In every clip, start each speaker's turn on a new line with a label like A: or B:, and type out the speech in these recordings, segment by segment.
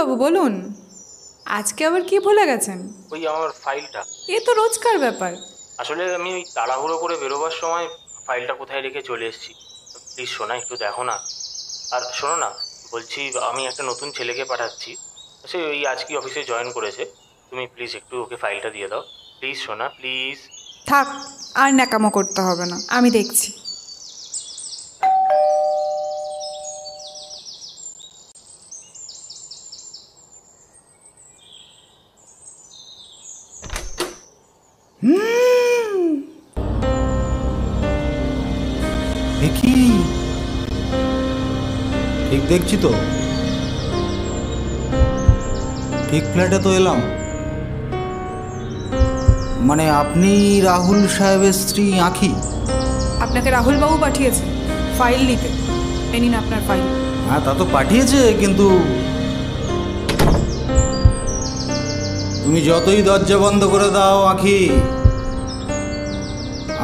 A: বাবু বলুন, আজকে আবার কি ভুলে গেছেন?
B: ওই আমার ফাইলটা।
A: এ তো রোজকার ব্যাপার।
B: আসলে আমি ওই তাড়াহুড়ো করে বেরোবার সময় ফাইলটা কোথায় রেখে চলে এসেছি। প্লিজ সোনা, একটু দেখো না। আর শোনো না, বলছি আমি একটা নতুন ছেলেকে পাঠাচ্ছি, সে ওই আজকে অফিসে জয়েন করেছে। তুমি প্লিজ একটু ওকে ফাইলটা দিয়ে দাও, প্লিজ সোনা, প্লিজ।
A: থাক, আর ন্যাকামো করতে হবে না, আমি দেখছি।
C: কি ঠিক দেখছি তো? ঠিক ফ্ল্যাটে তো এলাম। মানে আপনি রাহুল সাহেবের স্ত্রী আঁখি?
A: আপনাকে রাহুল বাবু পাঠিয়েছে ফাইল নিতে। এ নিন আপনার ফাইল।
C: হ্যাঁ, তা তো পাঠিয়েছে, কিন্তু তুমি যতই দরজা বন্ধ করে দাও আঁখি,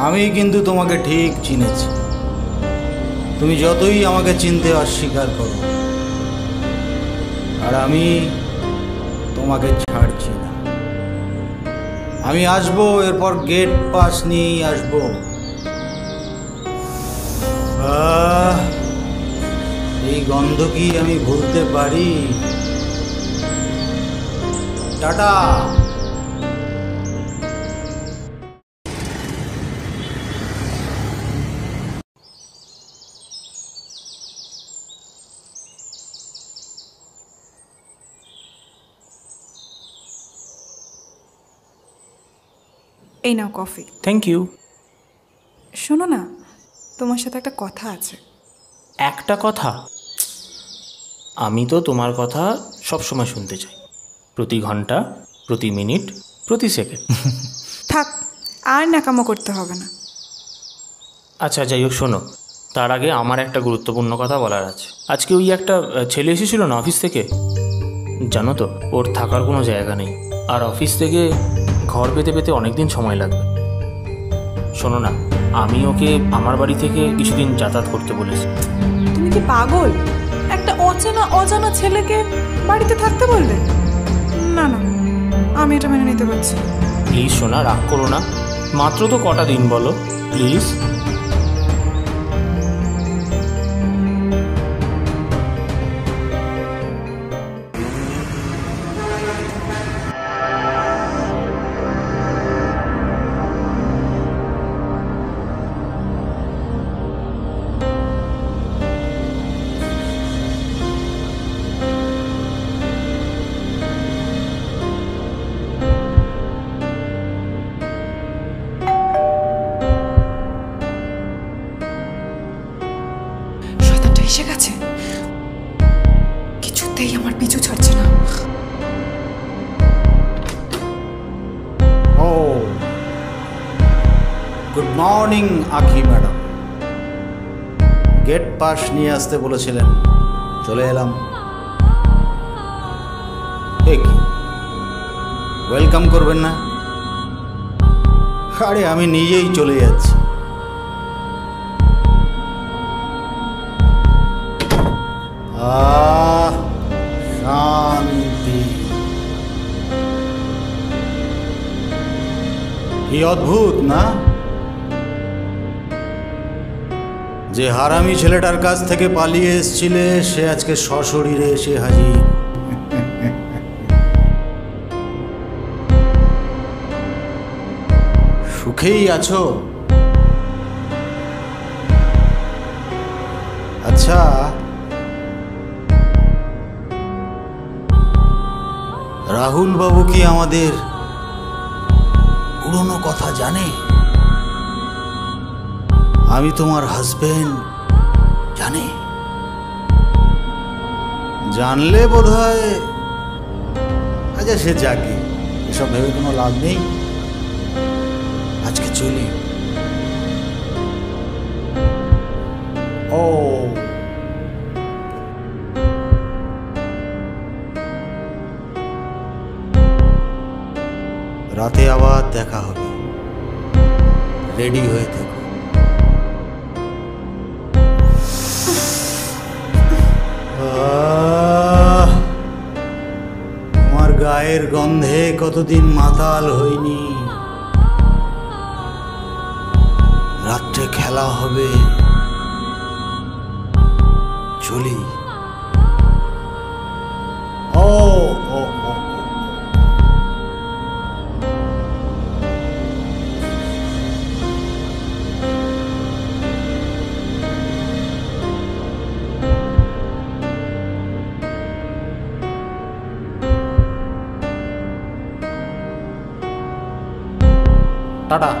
C: আমি কিন্তু তোমাকে ঠিক চিনেছি। তুমি যতই আমাকে চিনতে অস্বীকার করো, আর আমি তোমাকে ছাড়ছি না। আমি আসবো, এরপর গেট পাস নিয়েই আসবো। এই গন্ধ কি আমি ভুলতে পারি? টাটা।
A: এই নাও কফি।
B: Thank you.
A: শোনো না, তোমার সাথে একটা কথা আছে।
B: একটা কথা? আমি তো তোমার কথা সব সময় শুনতে চাই, প্রতি ঘন্টা, প্রতি মিনিট, প্রতি সেকেন্ড।
A: থাক, আর ন্যাকামো করতে হবে না।
B: আচ্ছা যাই হোক, শোনো, তার আগে আমার একটা গুরুত্বপূর্ণ কথা বলার আছে। আজকে ওই একটা ছেলে এসেছিল না অফিস থেকে, জানো তো, ওর থাকার কোনো জায়গা নেই, আর অফিস থেকে ঘর পেতে পেতে অনেক দিন সময় লাগবে। শোনো না, আমি ওকে আমার বাড়ি থেকে কিছুদিন যাতায়াত করতে বলেছি।
A: তুমি কি পাগল? একটা অজানা ছেলেকে বাড়িতে থাকতে বলবে? না না, আমি এটা মেনে নিতে পারছি।
B: প্লিজ সোনা, রাগ করো না, মাত্র তো কটা দিন, বলো প্লিজ।
A: শয়তানটা এসে গেছে, কিছুতেই আমার পিছু ছাড়ছে না।
C: ও গুড মর্নিং আঁখি ম্যাডাম। গেট পাস নিয়ে আসতে বলেছিলেন, চলে এলাম। কি ওয়েলকাম করবেন না? আরে আমি নিজেই চলে যাচ্ছি। শান্তি। কি অদ্ভুত না, যে হারামি ছেলেটার কাছ থেকে পালিয়ে এসেছিলে সে আজকে সশরীরে এসে হাজির। সুখেই আছো? আচ্ছা, রাহুল বাবু কি আমাদের পুরনো কথা জানে? আমি তোমার হাজবেন্ড, জানে? জানলে বোধহয়, আচ্ছা সে যাকে, এসব ভেবে কোনো লাভ নেই। আজকে চলি। ও রাতে আবার দেখা হবে, রেডি হয়ে থেকো। গায়ের গন্ধে কতদিন মাতাল হইনি। রাত্রে খেলা হবে, চলি। ও ও ও টাটা।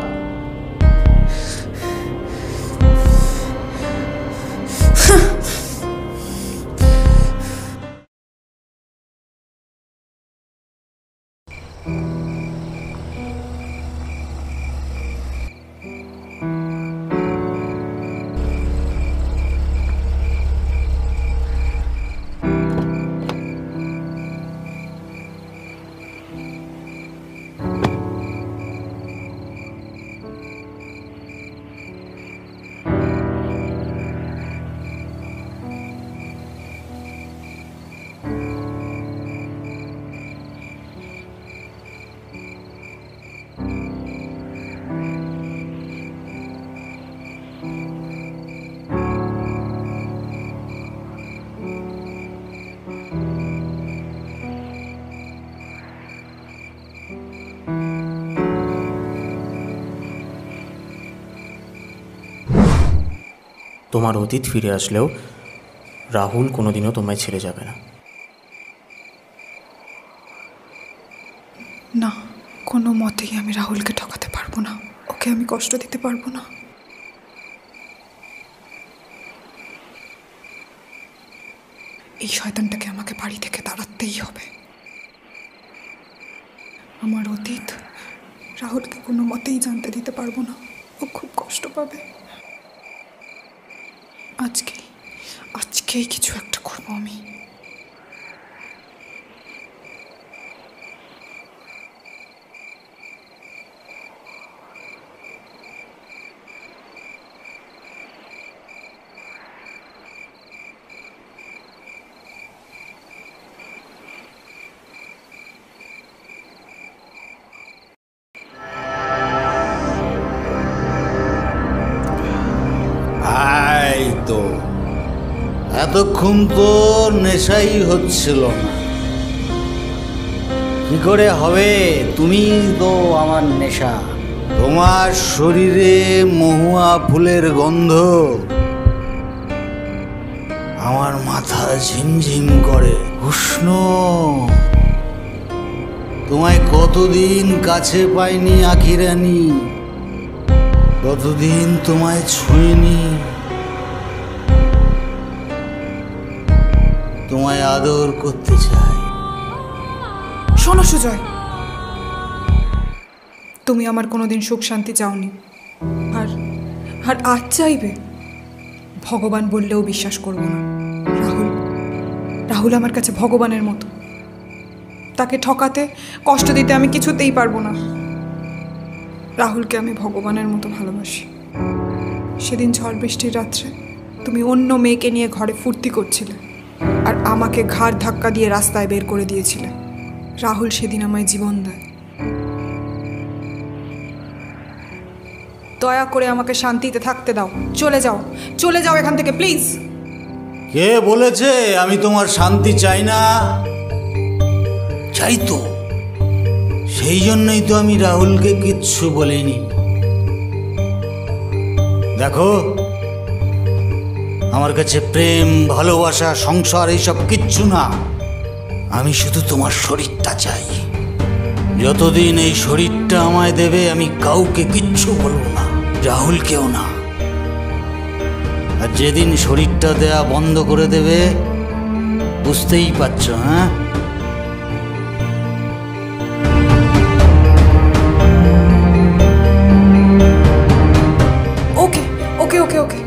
B: তোমার অতীত ফিরে আসলেও রাহুল কোনোদিনও তোমায় ছেড়ে যাবে না।
A: না, কোনো মতেই আমি রাহুলকে ঠকাতে পারবো না। ওকে আমি কষ্ট দিতে পারবো না। এই শয়তানটাকে আমাকে বাড়ি থেকে তাড়াতেই হবে। আমার অতীত রাহুলকে কোনো মতেই জানতে দিতে পারবো না। ও খুব কষ্ট পাবে। আজকেই কিছু একটা করবো আমি।
C: তো এতক্ষণ তো নেশাই হচ্ছিল না, কি করে হবে? তুমি তো আমার নেশা। তোমার শরীরে মহুয়া ফুলের গন্ধ, আমার মাথা ঝিমঝিম করে। উষ্ণ, তোমায় কতদিন কাছে পাইনি আঁখি রানী, কতদিন তোমায় ছুঁইনি। তোমায় আদর করতে চাই।
A: শোনো সুজয়, তুমি আমার কোনোদিন সুখ শান্তি চাওনি, আর আজ চাইবে? ভগবান বললেও বিশ্বাস করব না। রাহুল আমার কাছে ভগবানের মতো। তাকে ঠকাতে, কষ্ট দিতে আমি কিছুতেই পারবো না। রাহুলকে আমি ভগবানের মতো ভালোবাসি। সেদিন ঝড় বৃষ্টির রাত্রে তুমি অন্য মেয়েকে নিয়ে ঘরে ফুর্তি করছিলে, আর আমাকে ঘাড় ধাক্কা দিয়ে রাস্তায় বের করে দিয়েছিলে। রাহুল সেদিন আমায় জীবন দেয়। দয়া করে আমাকে শান্তিতে থাকতে দাও। চলে যাও এখান থেকে প্লিজ।
C: কে বলেছে আমি তোমার শান্তি চাই না? চাই তো, সেই জন্যই তো আমি রাহুলকে কিচ্ছু বলিনি। দেখো, আমার কাছে প্রেম, ভালোবাসা, সংসার এইসব কিচ্ছু না। আমি শুধু তোমার শরীরটা চাই। যতদিন এই শরীরটা আমায় দেবে আমি কাউকে কিচ্ছু বলবো না, রাহুলকেও না। আর যেদিন শরীরটা দেয়া বন্ধ করে দেবে, বুঝতেই পারছো? হ্যাঁ,
A: ওকে ওকে ওকে ওকে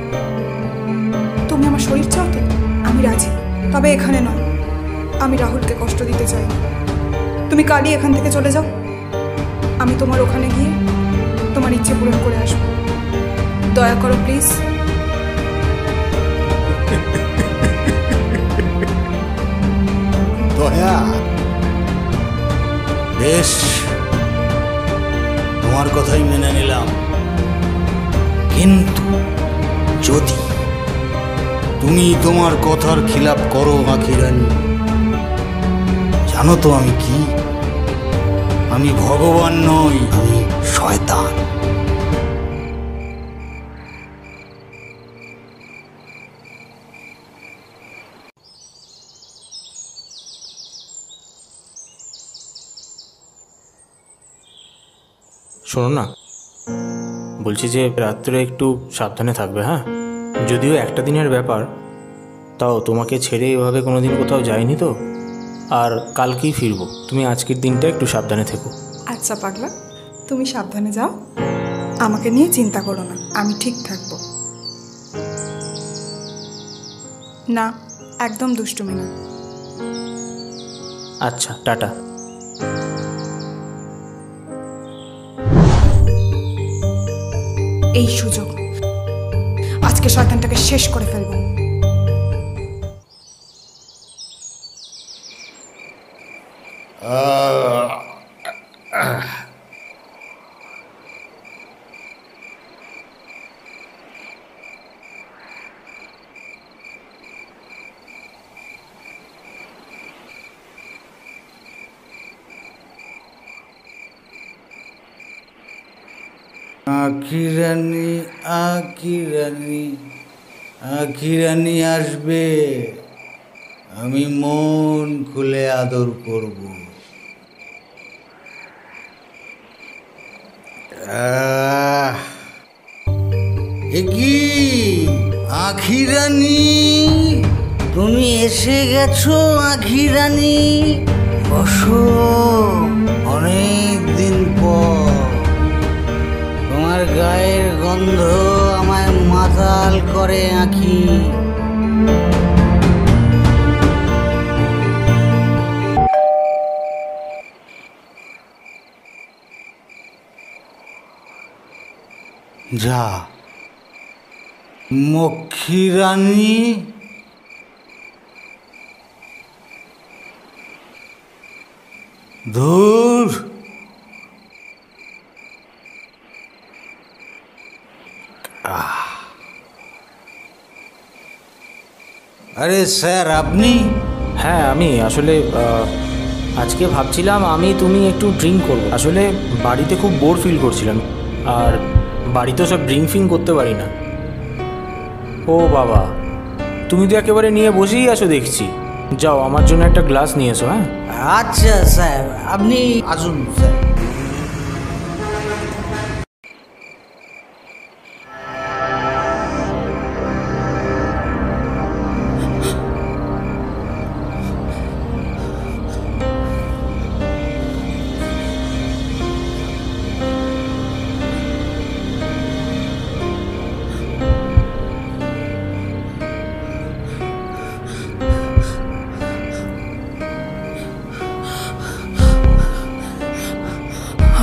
A: তুমি আমার শরীর চাও তো? আমি রাজি, তবে এখানে নয়। আমি রাহুলকে কষ্ট দিতে চাই না। তুমি কালই এখান থেকে চলে যাও। আমি তোমার ওখানে গিয়ে তোমার ইচ্ছে পূরণ করে আসবো। দয়া করো প্লিজ।
C: দয়া? বেশ, তোমার কথাই মেনে নিলাম, কিন্তু যদি তুমি তোমার কথার খিলাপ করো আঁখি রানী, জানো তো আমি কি? আমি ভগবান নই, আমি শয়তান।
B: শোনো না, বলছি যে রাত্রে একটু সাবধানে থাকবে, হ্যাঁ? যদিও একটা দিনের ব্যাপার, তাও তোমাকে ছেড়ে এভাবে কোনোদিন কোথাও যাইনি তো। আর কালকেই ফিরবো, তুমি আজকের দিনটা একটু সাবধানে থেকো।
A: আচ্ছা পাগলা, তুমি সাবধানে যাও, আমাকে নিয়ে চিন্তা করো না, আমি ঠিক থাকবো। না, একদম দুষ্টুমি না।
B: আচ্ছা, টাটা।
A: এই সুযোগ, আজকে শয়তানটাকে শেষ করে ফেলবো।
C: আঁখি রানী, আঁখি রানী, আঁখি রানী আসবে, আমি মন খুলে আদর করব। এ কি আঁখি রানী, তুমি এসে গেছো আঁখি রানী? বসো, অনেক দিন পর। তোমার গায়ের গন্ধ আমায় মাতাল করে আঁখি। যা মক্ষী রানী, ধুর। আরে স্যার, আপনি?
B: হ্যাঁ, আমি আসলে আজকে ভাবছিলাম আমি তুমি একটু ড্রিঙ্ক করবো। আসলে বাড়িতে খুব বোর ফিল করছিলাম, আর বাড়িতে সব ড্রিঙ্ক ফিং করতে পারি না। ও বাবা, তুমি তো একেবারে নিয়ে বসেই আছো দেখছি। যাও, আমার জন্য একটা গ্লাস নিয়ে এসো। হ্যাঁ,
C: আচ্ছা স্যার, আপনি আসুন স্যার।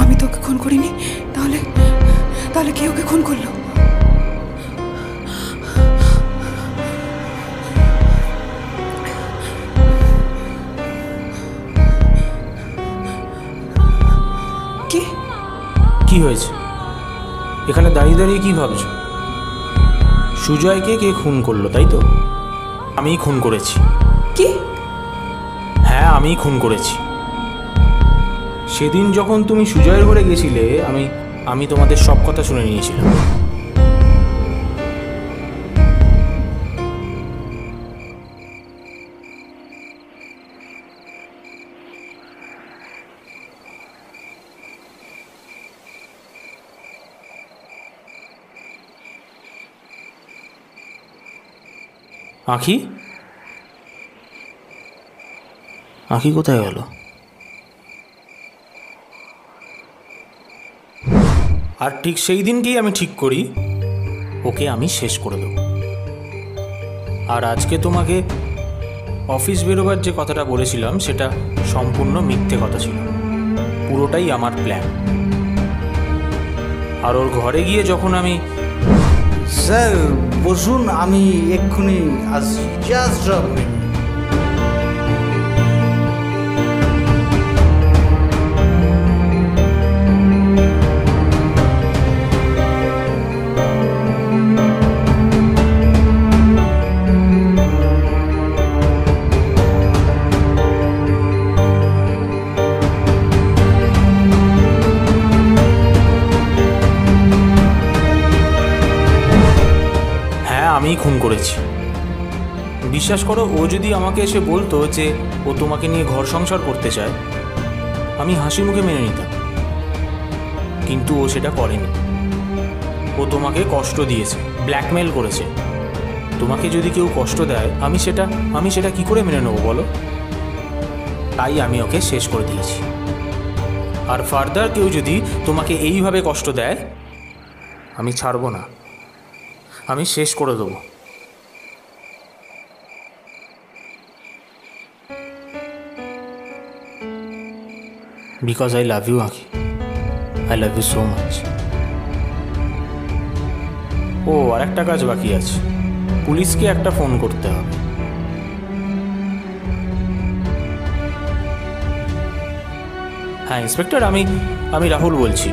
A: আমি তো ওকে খুন করিনি, তাহলে তাহলে কে ওকে খুন করলো? কি
B: কি হয়েছে? এখানে দাঁড়িয়ে দাঁড়িয়ে কি ভাবছো? সুজয়কে কে খুন করলো, তাই তো? আমিই খুন করেছি।
A: কি?
B: হ্যাঁ, আমিই খুন করেছি। সেদিন যখন তুমি সুজয়ের ঘরে গেছিলে, আমি তোমাদের সব কথা শুনে নিয়েছিলাম। আঁখি, আঁখি কোথায় গেল? আর ঠিক সেই দিনকেই আমি ঠিক করি ওকে আমি শেষ করে দেব। আর আজকে তোমাকে অফিস বেরোবার যে কথাটা বলেছিলাম সেটা সম্পূর্ণ মিথ্যে কথা ছিল, পুরোটাই আমার প্ল্যান। আর ওর ঘরে গিয়ে যখন আমি...
C: স্যার বসুন, আমি এক্ষুনি আসছি, জাস্ট আ মিনিট।
B: আমিই খুন করেছি। বিশ্বাস করো, ও যদি আমাকে এসে বলতো যে ও তোমাকে নিয়ে ঘর সংসার করতে চায়, আমি হাসি মুখে মেনে নিতাম। কিন্তু ও সেটা করেনি। ও তোমাকে কষ্ট দিয়েছে, ব্ল্যাকমেল করেছে। তোমাকে যদি কেউ কষ্ট দেয়, আমি সেটা কি করে মেনে নেবো বলো? তাই আমি ওকে শেষ করে দিয়েছি। আর ফার্দার কেউ যদি তোমাকে এইভাবে কষ্ট দেয়, আমি ছাড়বো না, আমি শেষ করে দেবো। বিকজ আই লাভ ইউ আঁকি, I love you so much. ও, আর একটা কাজ বাকি আছে, পুলিশকে একটা ফোন করতে হবে। হ্যাঁ ইন্সপেক্টর, আমি রাহুল বলছি।